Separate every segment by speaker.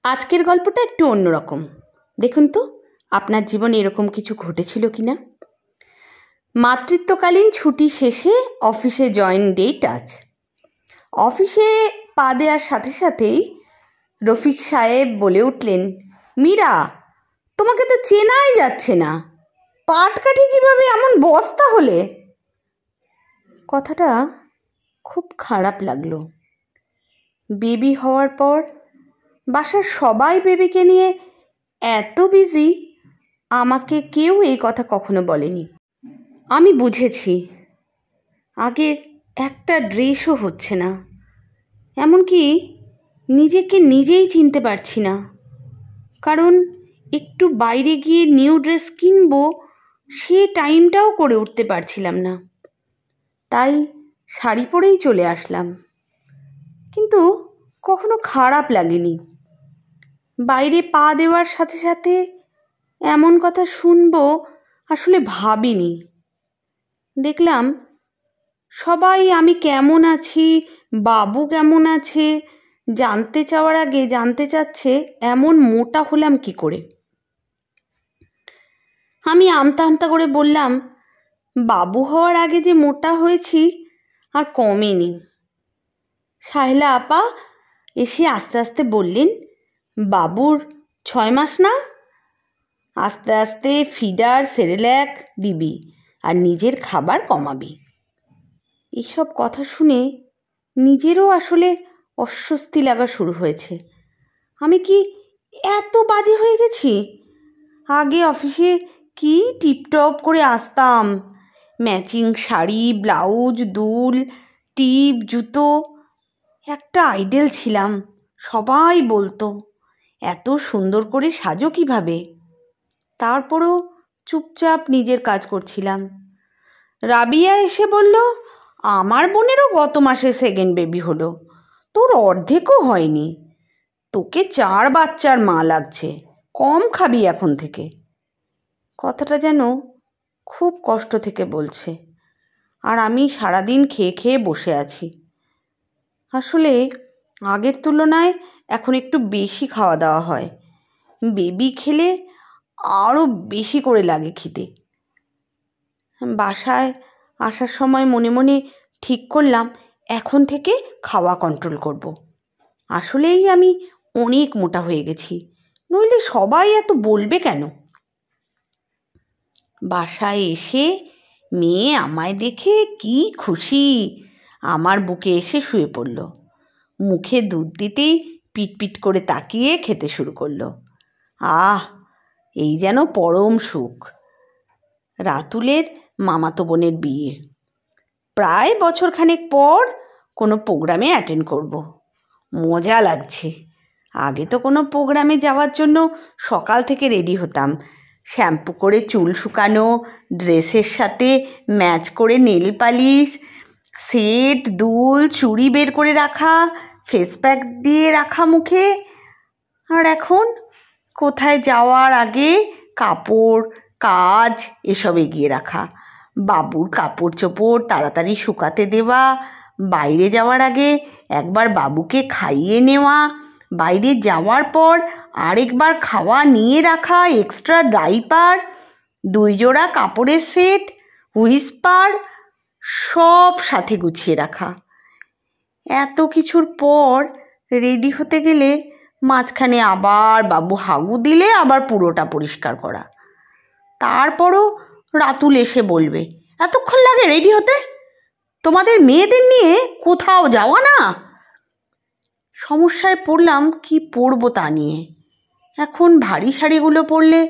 Speaker 1: আজকের গল্পটা একটু অন্যরকম। দেখুন তো আপনার জীবনে এরকম কিছু ঘটেছিল কি না। মাতৃত্বকালীন ছুটি শেষে অফিসে জয়েন ডেট আজ। অফিসে পা দেওয়ার সাথে সাথেই রফিক সাহেব বলে উঠলেন, মীরা, তোমাকে তো চেনাই যাচ্ছে না, পাটকাঠি কীভাবে এমন বস্তা হলে? কথাটা খুব খারাপ লাগলো। বেবি হওয়ার পর বাসার সবাই বেবিকে নিয়ে এত বিজি, আমাকে কেউ এই কথা কখনো বলেনি। আমি বুঝেছি আগের একটা ড্রেসও হচ্ছে না, এমনকি নিজেকে নিজেই চিনতে পারছি না। কারণ একটু বাইরে গিয়ে নিউ ড্রেস কিনবো সে টাইমটাও করে উঠতে পারছিলাম না, তাই শাড়ি পরেই চলে আসলাম। কিন্তু কখনো খারাপ লাগেনি। বাইরে পা দেওয়ার সাথে সাথে এমন কথা শুনবো আসলে ভাবিনি। দেখলাম সবাই আমি কেমন আছি, বাবু কেমন আছে জানতে চাওয়ার আগে জানতে চাচ্ছে এমন মোটা হলাম কি করে। আমি আমতা আমতা করে বললাম, বাবু হওয়ার আগে যে মোটা হয়েছি আর কমেনি। সাহেলা আপা এসে আস্তে আস্তে বললেন, বাবুর 6 মাস না, আস্তে আস্তে ফিডার সেরেল্যাক দিবি আর নিজের খাবার কমাবি। এসব কথা শুনে নিজেরও আসলে অস্বস্তি লাগা শুরু হয়েছে। আমি কি এত বাজে হয়ে গেছি? আগে অফিসে কি টিপটপ করে আসতাম, ম্যাচিং শাড়ি, ব্লাউজ, দুল, টিপ, জুতো, একটা আইডেল ছিলাম। সবাই বলতো এত সুন্দর করে সাজো কিভাবে। তারপরও চুপচাপ নিজের কাজ করছিলাম। রাবিয়া এসে বলল, আমার বোনেরও গত মাসে সেকেন্ড বেবি হলো, তোর অর্ধেকও হয়নি, তোকে 4 বাচ্চার মা লাগছে, কম খাবি এখন থেকে। কথাটা যেন খুব কষ্ট থেকে বলছে, আর আমি সারাদিন খেয়ে খেয়ে বসে আছি। আসলে আগের তুলনায় এখন একটু বেশি খাওয়া দাওয়া হয়, বেবি খেলে আরও বেশি করে লাগে খিদে। বাসায় আসার সময় মনে মনে ঠিক করলাম এখন থেকে খাওয়া কন্ট্রোল করব। আসলেই আমি অনেক মোটা হয়ে গেছি, নইলে সবাই এত বলবে কেন। বাসায় এসে মেয়ে আমায় দেখে কি খুশি, আমার বুকে এসে শুয়ে পড়ল। মুখে দুধ দিতেই পিটপিট করে তাকিয়ে খেতে শুরু করলো। আহ, এই যেন পরম সুখ। রাতুলের মামাতো বোনের বিয়ে, প্রায় বছরখানেক পর কোনো প্রোগ্রামে অ্যাটেন্ড করব। মজা লাগছে। আগে তো কোনো প্রোগ্রামে যাওয়ার জন্য সকাল থেকে রেডি হতাম, শ্যাম্পু করে চুল শুকানো, ড্রেসের সাথে ম্যাচ করে নেল পালিশ, সেট, দুল, চুড়ি বের করে রাখা, ফেস প্যাক দিয়ে রাখা মুখে। আর এখন কোথায় যাওয়ার আগে কাপড়, কাজ এসব এগিয়ে রাখা, বাবুর কাপড় চোপড় তাড়াতাড়ি শুকাতে দেওয়া, বাইরে যাওয়ার আগে একবার বাবুকে খাইয়ে নেওয়া, বাইরে যাওয়ার পর আরেকবার খাওয়া নিয়ে রাখা, এক্সট্রা ডাইপার, 2 জোড়া কাপড়ের সেট, হুইস্পার সব সাথে গুছিয়ে রাখা। এত কিছুর পর রেডি হতে গেলে মাঝখানে আবার বাবু হাগু দিলে আবার পুরোটা পরিষ্কার করা। তারপরও রাতুল এসে বলবে, এতক্ষণ লাগে রেডি হতে? তোমাদের মেয়েদের নিয়ে কোথাও যাওয়া না? সমস্যায় পড়লাম কি পরবো তা নিয়ে। এখন ভারী শাড়িগুলো পরলে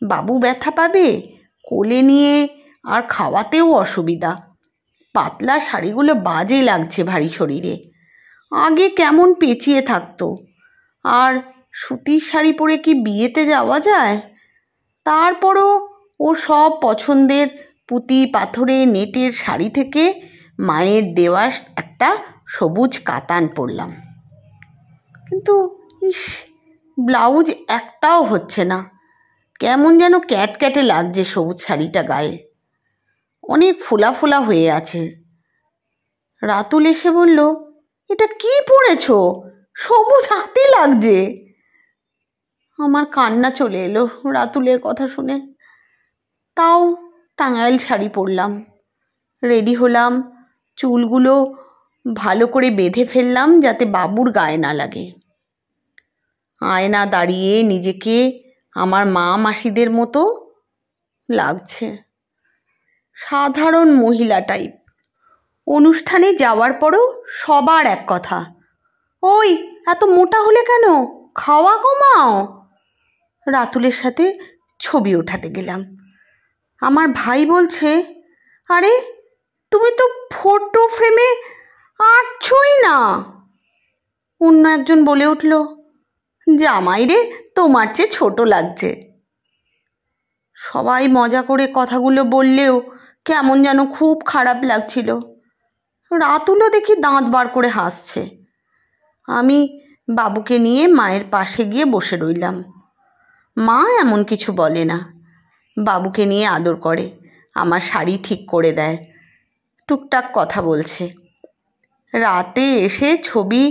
Speaker 1: বাবু ব্যথা পাবে, কোলে নিয়ে আর খাওয়াতেও অসুবিধা। পাতলা শাড়িগুলো বাজে লাগছে ভারী শরীরে। আগে কেমন পেঁচিয়ে থাকতো। আর সুতির শাড়ি পরে কি বিয়েতে যাওয়া যায়? তারপরও ও সব পছন্দের পুঁতি পাথরে নেটের শাড়ি থেকে মায়ের দেওয়া একটা সবুজ কাতান পরলাম। কিন্তু ইস, ব্লাউজ একটাও হচ্ছে না, কেমন যেন ক্যাটক্যাটে লাগছে সবুজ শাড়িটা গায়ে, অনেক ফোলা ফোলা হয়ে আছে। রাতুল এসে বলল, এটা কি পরেছো, সবুজ হাতে লাগছে। আমার কান্না চলে এলো রাতুলের কথা শুনে। তাও টাঙ্গাইল শাড়ি পরলাম, রেডি হলাম, চুলগুলো ভালো করে বেঁধে ফেললাম যাতে বাবুর গায়ে না লাগে। আয়না দাঁড়িয়ে নিজেকে আমার মা মাসিদের মতো লাগছে, সাধারণ মহিলা টাইপ। অনুষ্ঠানে যাওয়ার পরও সবার এক কথা, ওই এত মোটা হলে কেন, খাওয়া কমাও। রাতুলের সাথে ছবি ওঠাতে গেলাম, আমার ভাই বলছে, আরে তুমি তো ফটো ফ্রেমে আটছই না। অন্য একজন বলে উঠল, জামাই রে তোমার চেয়ে ছোট লাগছে। সবাই মজা করে কথাগুলো বললেও কেমন যেন খুব খারাপ লাগছিল। রাতুলও দেখি দাঁত বার করে হাসছে। আমি বাবুকে নিয়ে মায়ের পাশে গিয়ে বসে রইলাম। মা এমন কিছু বলে না, বাবুকে নিয়ে আদর করে, আমার শাড়ি ঠিক করে দেয়, টুকটাক কথা বলছে। রাতে এসে ছবি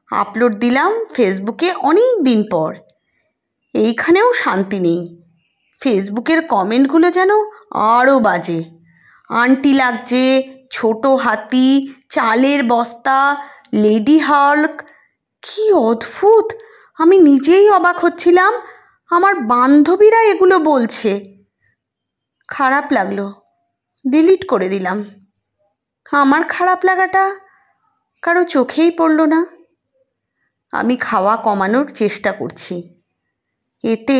Speaker 1: আপলোড দিলাম ফেসবুকে অনেক দিন পর। এইখানেও শান্তি নেই, ফেসবুকের কমেন্টগুলো যেন আরও বাজে। আন্টি লাগছে, ছোট হাতি, চালের বস্তা, লেডি হাল্ক, কি অদ্ভুত। আমি নিজেই অবাক হচ্ছিলাম আমার বান্ধবীরা এগুলো বলছে। খারাপ লাগলো, ডিলিট করে দিলাম। আমার খারাপ লাগাটা কারো চোখেই পড়ল না। আমি খাওয়া কমানোর চেষ্টা করছি, এতে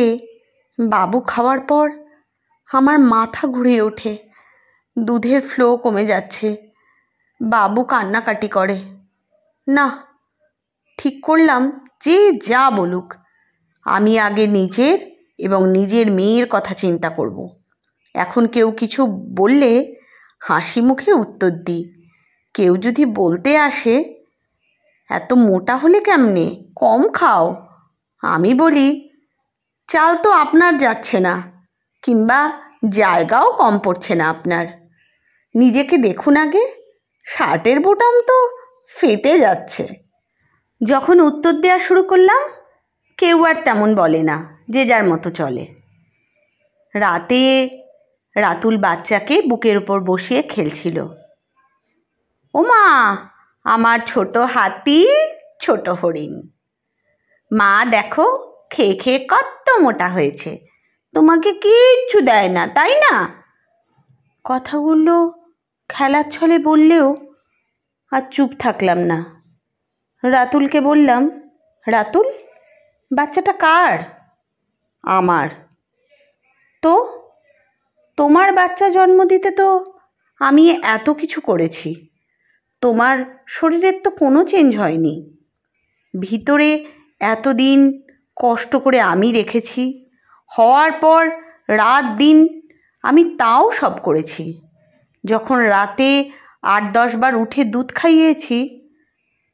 Speaker 1: বাবু খাওয়ার পর আমার মাথা ঘুরিয়ে ওঠে, দুধের ফ্লো কমে যাচ্ছে, বাবু কান্নাকাটি করে। না, ঠিক করলাম যে যা বলুক, আমি আগে নিজের এবং নিজের মেয়ের কথা চিন্তা করব। এখন কেউ কিছু বললে হাসি মুখে উত্তর দিই। কেউ যদি বলতে আসে, এত মোটা হলে কেমনে, কম খাও, আমি বলি, চাল তো আপনার যাচ্ছে না, কিংবা জায়গাও কম পড়ছে না আপনার। নিজেকে দেখুন আগে, শার্টের বোতাম তো ফেটে যাচ্ছে। যখন উত্তর দেওয়া শুরু করলাম, কেউ আর তেমন বলে না, যে যার মতো চলে। রাতে রাতুল বাচ্চাকে বুকের উপর বসিয়ে খেলছিল। ওমা, আমার ছোট হাতি, ছোট হরিণ, মা দেখো খেয়ে খেয়ে কত মোটা হয়েছে, তোমাকে কিচ্ছু দেয় না তাই না। কথাগুলো খেলার ছলে বললেও আর চুপ থাকলাম না। রাতুলকে বললাম, রাতুল, বাচ্চাটা কার? আমার। তো তোমার বাচ্চা জন্ম দিতে তো আমি এত কিছু করেছি, তোমার শরীরের তো কোনো চেঞ্জ হয়নি। ভিতরে এতদিন কষ্ট করে আমি রেখেছি, হওয়ার পর রাত দিন আমি তাও সব করেছি। যখন রাতে 8-10 বার উঠে দুধ খাইয়েছি,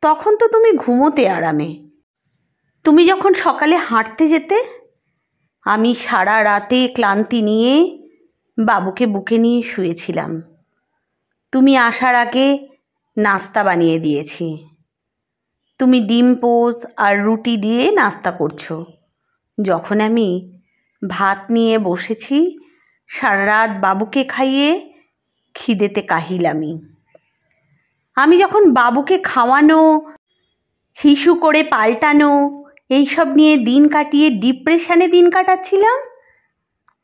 Speaker 1: তখন তো তুমি ঘুমোতে আরামে। তুমি যখন সকালে হাঁটতে যেতে, আমি সারা রাতে ক্লান্তি নিয়ে বাবুকে বুকে নিয়ে শুয়েছিলাম। তুমি আসার আগে নাস্তা বানিয়ে দিয়েছি, তুমি ডিম পোস্ট আর রুটি দিয়ে নাস্তা করছো। যখন আমি ভাত নিয়ে বসেছি, সারা রাত বাবুকে খাইয়ে খিদেতে কাহিল আমি যখন বাবুকে খাওয়ানো, শিশু করে পাল্টানো, এইসব নিয়ে দিন কাটিয়ে ডিপ্রেশনে দিন কাটাচ্ছিলাম,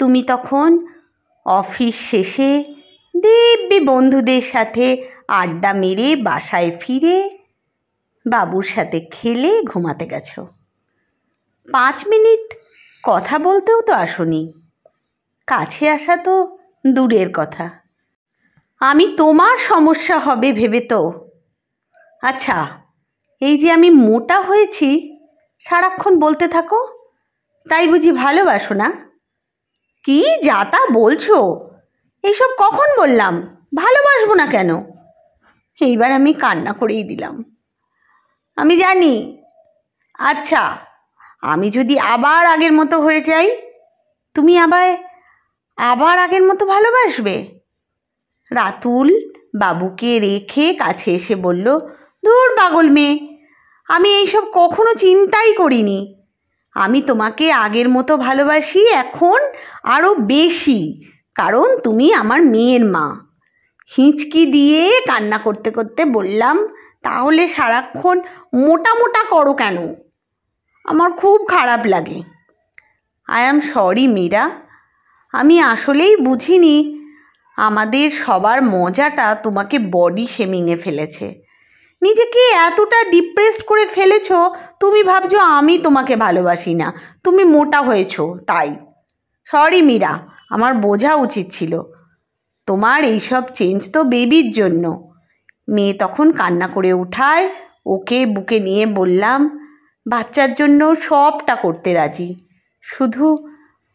Speaker 1: তুমি তখন অফিস শেষে দিব্যি বন্ধুদের সাথে আড্ডা মেরে বাসায় ফিরে বাবুর সাথে খেলে ঘুমাতে গেছো। 5 মিনিট কথা বলতেও তো আসোনি, কাছে আসা তো দূরের কথা। আমি তোমার সমস্যা হবে ভেবে তো। আচ্ছা, এই যে আমি মোটা হয়েছি সারাক্ষণ বলতে থাকো, তাই বুঝি ভালোবাসো না? কি যা তা বলছো, এইসব কখন বললাম? ভালোবাসবো না কেন? এইবার আমি কান্না করেই দিলাম। আমি জানি। আচ্ছা, আমি যদি আবার আগের মতো হয়ে যাই, তুমি আবার আগের মতো ভালোবাসবে? রাতুল বাবুকে রেখে কাছে এসে বলল, দূর পাগল মেয়ে, আমি এইসব কখনো চিন্তাই করিনি। আমি তোমাকে আগের মতো ভালোবাসি, এখন আরও বেশি, কারণ তুমি আমার মেয়ের মা। হিঁচকি দিয়ে কান্না করতে করতে বললাম, তাহলে সারাক্ষণ মোটা মোটা করো কেন? আমার খুব খারাপ লাগে। আই অ্যাম সরি মীরা, আমি আসলেই বুঝিনি আমাদের সবার মজাটা তোমাকে বডি শেমিংয়ে ফেলেছে। নিজেকে এতটা ডিপ্রেসড করে ফেলেছ, তুমি ভাবছো আমি তোমাকে ভালোবাসি না, তুমি মোটা হয়েছো তাই। সরি মীরা, আমার বোঝা উচিত ছিল। তোমার এইসব চেঞ্জ তো বেবির জন্য। মেয়ে তখন কান্না করে উঠায়, ওকে বুকে নিয়ে বললাম, বাচ্চার জন্য সবটা করতে রাজি, শুধু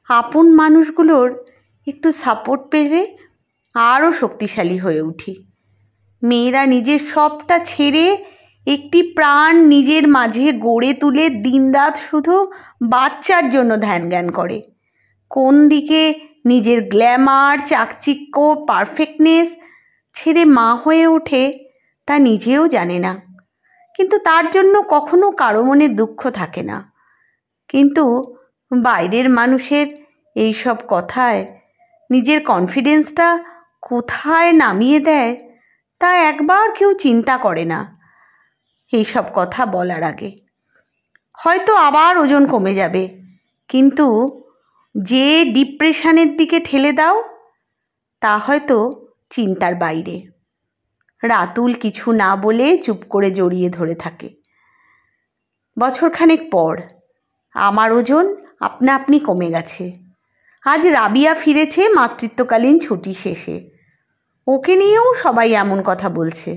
Speaker 1: আপন মানুষগুলোর একটু সাপোর্ট পেলে আরও শক্তিশালী হয়ে উঠি। মেয়েরা নিজের সবটা ছেড়ে একটি প্রাণ নিজের মাঝে গড়ে তুলে দিনরাত শুধু বাচ্চার জন্য ধ্যান জ্ঞান করে। কোন দিকে নিজের গ্ল্যামার, চাকচিক্য, পারফেক্টনেস ছেড়ে মা হয়ে ওঠে তা নিজেও জানে না, কিন্তু তার জন্য কখনো কারো মনে দুঃখ থাকে না। কিন্তু বাইরের মানুষের এই সব কথায় নিজের কনফিডেন্সটা কোথায় নামিয়ে দেয় তা একবার কেউ চিন্তা করে না। এইসব কথা বলার আগে হয়তো আবার ওজন কমে যাবে, কিন্তু যে ডিপ্রেশনের দিকে ঠেলে দাও তা হয়তো চিন্তার বাইরে। রাতুল কিছু না বলে চুপ করে জড়িয়ে ধরে থাকে। বছরখানেক পর আমার ওজন আপনা আপনি কমে গেছে। আজ রাবিয়া ফিরেছে মাতৃত্বকালীন ছুটি শেষে। ওকে নিয়েও সবাই এমন কথা বলছে,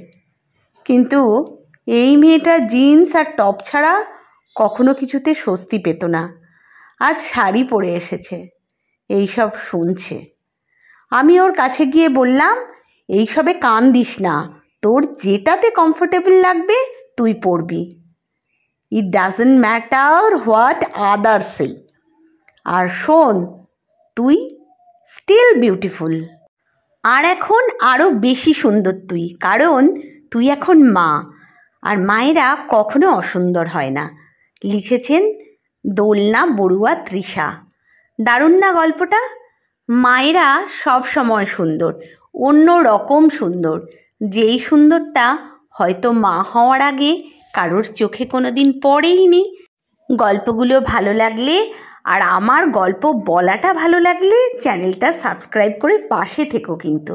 Speaker 1: কিন্তু এই মেয়েটা জিন্স আর টপ ছাড়া কখনো কিছুতে স্বস্তি পেত না। আজ শাড়ি পরে এসেছে, এইসব শুনছে। আমি ওর কাছে গিয়ে বললাম, এইসবে কান দিস না, তোর যেটাতে কমফোর্টেবল লাগবে তুই পরবি। It doesn't matter what others say. আর শোন, তুই স্টিল বিউটিফুল। আর এখন আরও বেশি সুন্দর তুই, কারণ তুই এখন মা, আর মায়েরা কখনো অসুন্দর হয় না। লিখেছেন দোলনা বড়ুয়া তৃষা। দারুণ না গল্পটা? মায়েরা সব সময় সুন্দর, অন্য রকম সুন্দর, যেই সুন্দরটা হয়তো মা হওয়ার আগে কারোর চোখে কোনো দিন পড়েইনি। গল্পগুলো ভালো লাগলে আর আমার গল্প বলাটা ভালো লাগলে চ্যানেলটা সাবস্ক্রাইব করে পাশে থেকো কিন্তু।